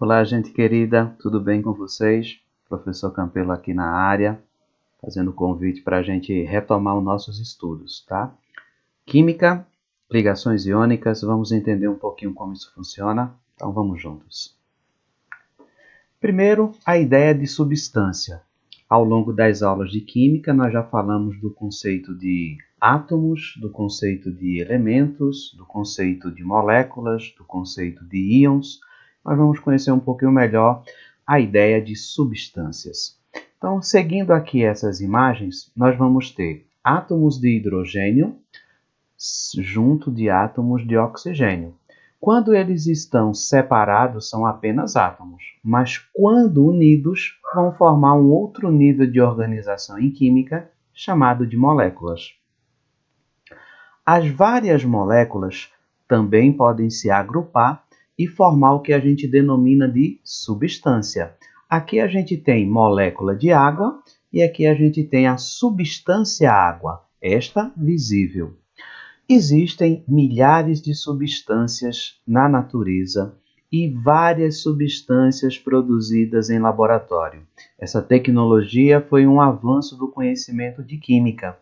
Olá, gente querida, tudo bem com vocês? Professor Campelo aqui na área, fazendo o convite para a gente retomar os nossos estudos, tá? Química, ligações iônicas, vamos entender um pouquinho como isso funciona, então vamos juntos. Primeiro, a ideia de substância. Ao longo das aulas de química, nós já falamos do conceito de átomos, do conceito de elementos, do conceito de moléculas, do conceito de íons. Nós vamos conhecer um pouquinho melhor a ideia de substâncias. Então, seguindo aqui essas imagens, nós vamos ter átomos de hidrogênio junto de átomos de oxigênio. Quando eles estão separados, são apenas átomos, mas quando unidos, vão formar um outro nível de organização em química, chamado de moléculas. As várias moléculas também podem se agrupar e formar o que a gente denomina de substância. Aqui a gente tem molécula de água e aqui a gente tem a substância água, esta visível. Existem milhares de substâncias na natureza e várias substâncias produzidas em laboratório. Essa tecnologia foi um avanço do conhecimento de química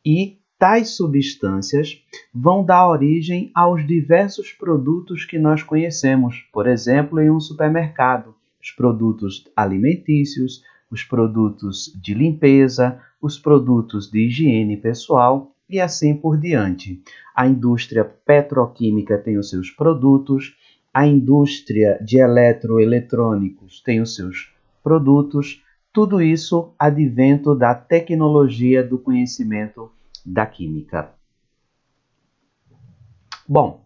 e tais substâncias vão dar origem aos diversos produtos que nós conhecemos, por exemplo, em um supermercado, os produtos alimentícios, os produtos de limpeza, os produtos de higiene pessoal e assim por diante. A indústria petroquímica tem os seus produtos, a indústria de eletroeletrônicos tem os seus produtos, tudo isso advento da tecnologia do conhecimento da química. Bom,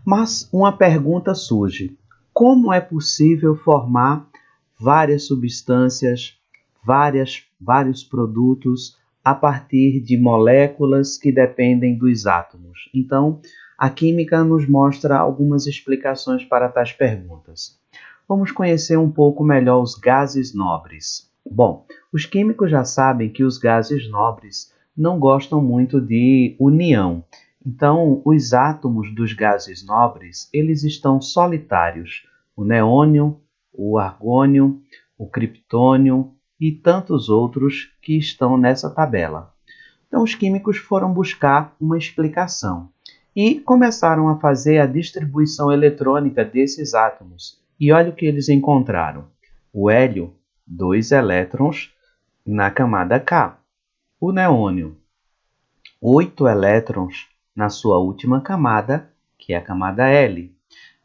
mas uma pergunta surge: como é possível formar várias substâncias, vários produtos a partir de moléculas que dependem dos átomos? Então, a química nos mostra algumas explicações para tais perguntas. Vamos conhecer um pouco melhor os gases nobres. Bom, os químicos já sabem que os gases nobres não gostam muito de união. Então, os átomos dos gases nobres, eles estão solitários. O neônio, o argônio, o criptônio e tantos outros que estão nessa tabela. Então, os químicos foram buscar uma explicação e começaram a fazer a distribuição eletrônica desses átomos. E olha o que eles encontraram. O hélio, 2 elétrons na camada K. O neônio, 8 elétrons na sua última camada, que é a camada L.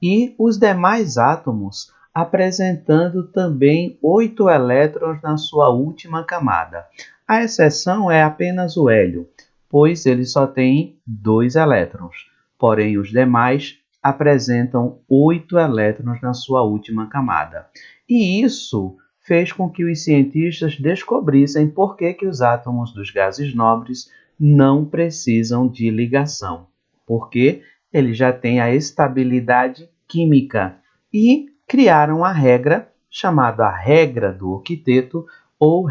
E os demais átomos apresentando também 8 elétrons na sua última camada. A exceção é apenas o hélio, pois ele só tem 2 elétrons. Porém, os demais apresentam 8 elétrons na sua última camada. E isso fez com que os cientistas descobrissem por que os átomos dos gases nobres não precisam de ligação, porque eles já têm a estabilidade química e criaram a regra chamada regra do octeto ou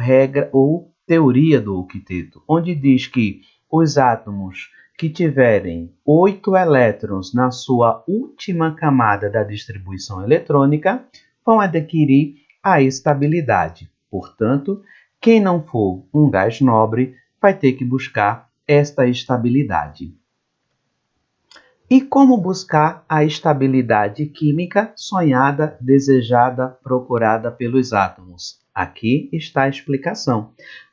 teoria do octeto, onde diz que os átomos que tiverem 8 elétrons na sua última camada da distribuição eletrônica vão adquirir a estabilidade. Portanto, quem não for um gás nobre vai ter que buscar esta estabilidade. E como buscar a estabilidade química sonhada, desejada, procurada pelos átomos? Aqui está a explicação.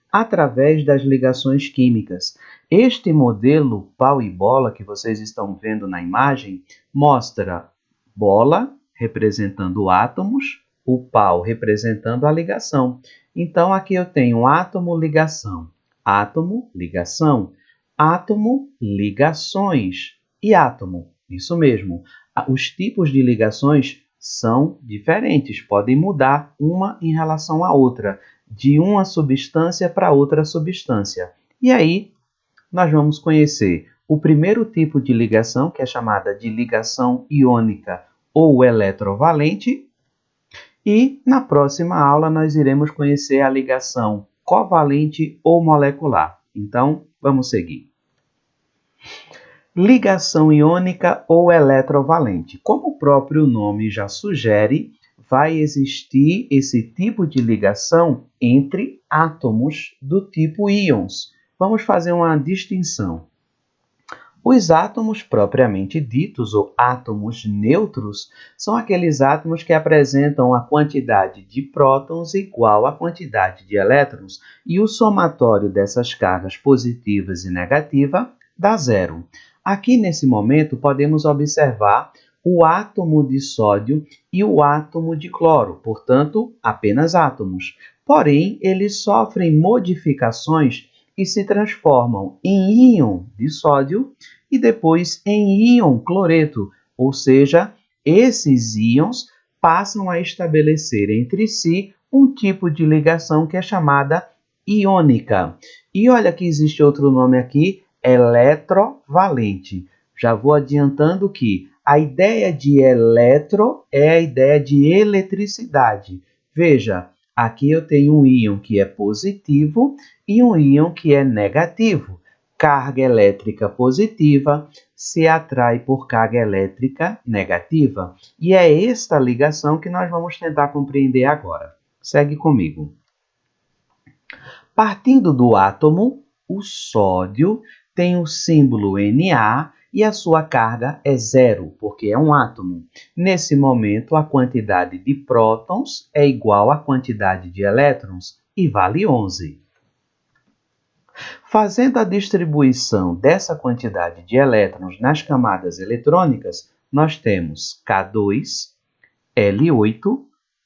Através das ligações químicas. Este modelo pau e bola que vocês estão vendo na imagem mostra bola representando átomos, o pau representando a ligação. Então, aqui eu tenho átomo, ligação, átomo, ligação, átomo, ligações e átomo. Isso mesmo. Os tipos de ligações são diferentes, podem mudar uma em relação à outra, de uma substância para outra substância. E aí, nós vamos conhecer o primeiro tipo de ligação, que é chamada de ligação iônica ou eletrovalente. E na próxima aula nós iremos conhecer a ligação covalente ou molecular. Então, vamos seguir. Ligação iônica ou eletrovalente. Como o próprio nome já sugere, vai existir esse tipo de ligação entre átomos do tipo íons. Vamos fazer uma distinção. Os átomos propriamente ditos, ou átomos neutros, são aqueles átomos que apresentam a quantidade de prótons igual à quantidade de elétrons, e o somatório dessas cargas positivas e negativas dá zero. Aqui, nesse momento, podemos observar o átomo de sódio e o átomo de cloro, portanto, apenas átomos. Porém, eles sofrem modificações e se transformam em íon de sódio e depois em íon cloreto, ou seja, esses íons passam a estabelecer entre si um tipo de ligação que é chamada iônica. E olha que existe outro nome aqui, eletrovalente. Já vou adiantando que a ideia de eletro é a ideia de eletricidade. Veja, aqui eu tenho um íon que é positivo e um íon que é negativo. Carga elétrica positiva se atrai por carga elétrica negativa. E é esta ligação que nós vamos tentar compreender agora. Segue comigo. Partindo do átomo, o sódio tem o símbolo Na e a sua carga é zero, porque é um átomo. Nesse momento, a quantidade de prótons é igual à quantidade de elétrons e vale 11. Fazendo a distribuição dessa quantidade de elétrons nas camadas eletrônicas, nós temos K2, L8,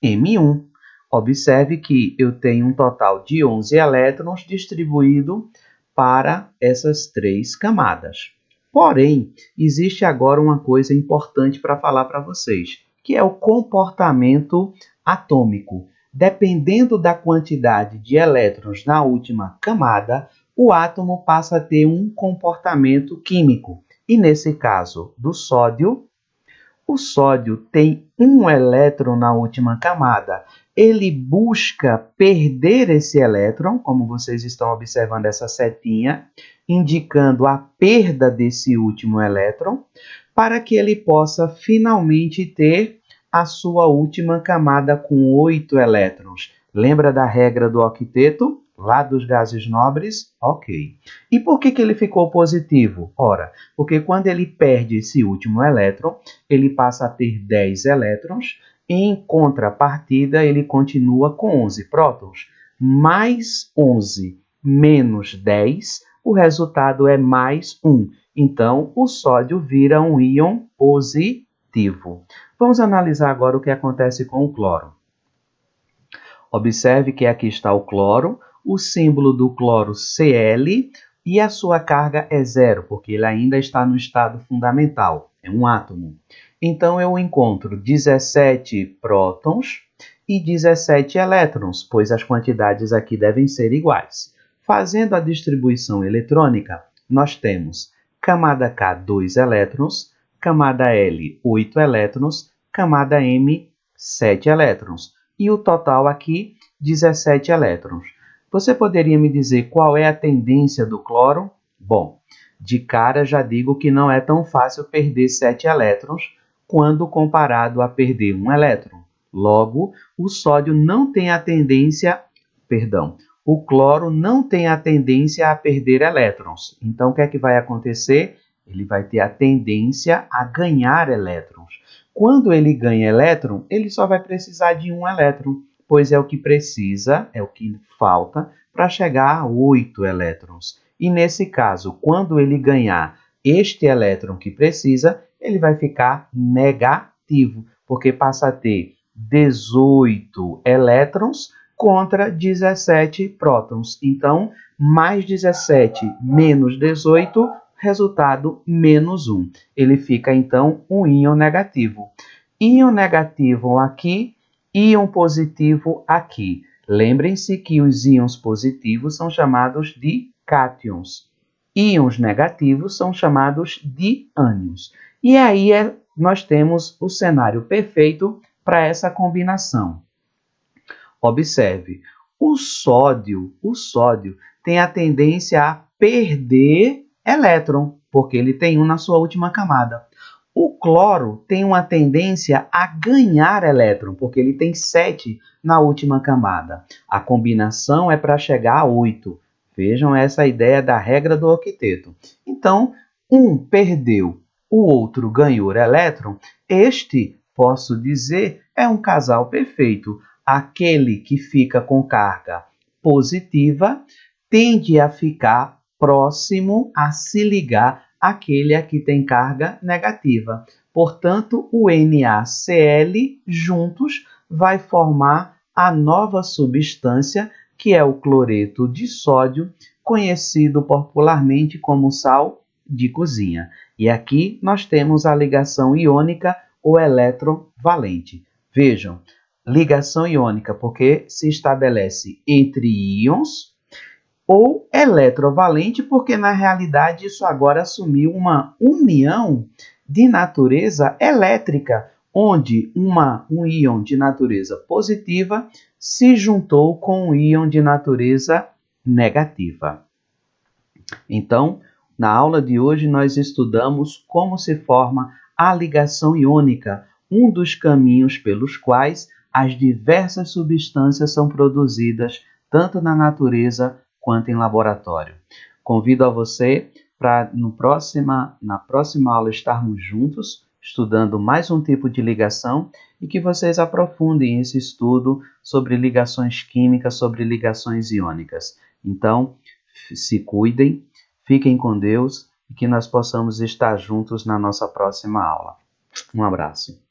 M1. Observe que eu tenho um total de 11 elétrons distribuído para essas três camadas. Porém, existe agora uma coisa importante para falar para vocês, que é o comportamento atômico. Dependendo da quantidade de elétrons na última camada, o átomo passa a ter um comportamento químico. E nesse caso do sódio, o sódio tem um elétron na última camada. Ele busca perder esse elétron, como vocês estão observando essa setinha, indicando a perda desse último elétron, para que ele possa finalmente ter a sua última camada com 8 elétrons. Lembra da regra do octeto? Lá dos gases nobres? Ok. E por que ele ficou positivo? Ora, porque quando ele perde esse último elétron, ele passa a ter 10 elétrons, e em contrapartida ele continua com 11 prótons. Mais 11 menos 10, o resultado é mais 1. Então, o sódio vira um íon positivo. Vamos analisar agora o que acontece com o cloro. Observe que aqui está o cloro, o símbolo do cloro Cl, e a sua carga é zero, porque ele ainda está no estado fundamental, é um átomo. Então, eu encontro 17 prótons e 17 elétrons, pois as quantidades aqui devem ser iguais. Fazendo a distribuição eletrônica, nós temos camada K, 2 elétrons, camada L, 8 elétrons, camada M, 7 elétrons. E o total aqui, 17 elétrons. Você poderia me dizer qual é a tendência do cloro? Bom, de cara já digo que não é tão fácil perder 7 elétrons quando comparado a perder 1 elétron. Logo, o sódio não tem a tendência, o cloro não tem a tendência a perder elétrons. Então, o que é que vai acontecer? Ele vai ter a tendência a ganhar elétrons. Quando ele ganha elétron, ele só vai precisar de 1 elétron, pois é o que precisa, é o que falta para chegar a 8 elétrons. E nesse caso, quando ele ganhar este elétron que precisa, ele vai ficar negativo, porque passa a ter 18 elétrons contra 17 prótons. Então, mais 17 menos 18, resultado menos 1. Ele fica, então, um íon negativo. Íon negativo aqui, íon positivo aqui. Lembrem-se que os íons positivos são chamados de cátions. Íons negativos são chamados de ânions. E aí nós temos o cenário perfeito para essa combinação. Observe, o sódio tem a tendência a perder elétron, porque ele tem um na sua última camada. O cloro tem uma tendência a ganhar elétron, porque ele tem 7 na última camada. A combinação é para chegar a 8. Vejam essa ideia da regra do octeto. Então, um perdeu, o outro ganhou elétron. Este, posso dizer, é um casal perfeito. Aquele que fica com carga positiva tende a ficar próximo a se ligar àquele que tem carga negativa. Portanto, o NaCl juntos vai formar a nova substância, que é o cloreto de sódio, conhecido popularmente como sal de cozinha. E aqui nós temos a ligação iônica ou eletrovalente. Vejam, ligação iônica porque se estabelece entre íons, ou eletrovalente, porque na realidade isso agora assumiu uma união de natureza elétrica, onde um íon de natureza positiva se juntou com um íon de natureza negativa. Então, na aula de hoje nós estudamos como se forma a ligação iônica, um dos caminhos pelos quais as diversas substâncias são produzidas tanto na natureza quanto em laboratório. Convido a você para na próxima aula estarmos juntos, estudando mais um tipo de ligação e que vocês aprofundem esse estudo sobre ligações químicas, sobre ligações iônicas. Então, se cuidem, fiquem com Deus e que nós possamos estar juntos na nossa próxima aula. Um abraço.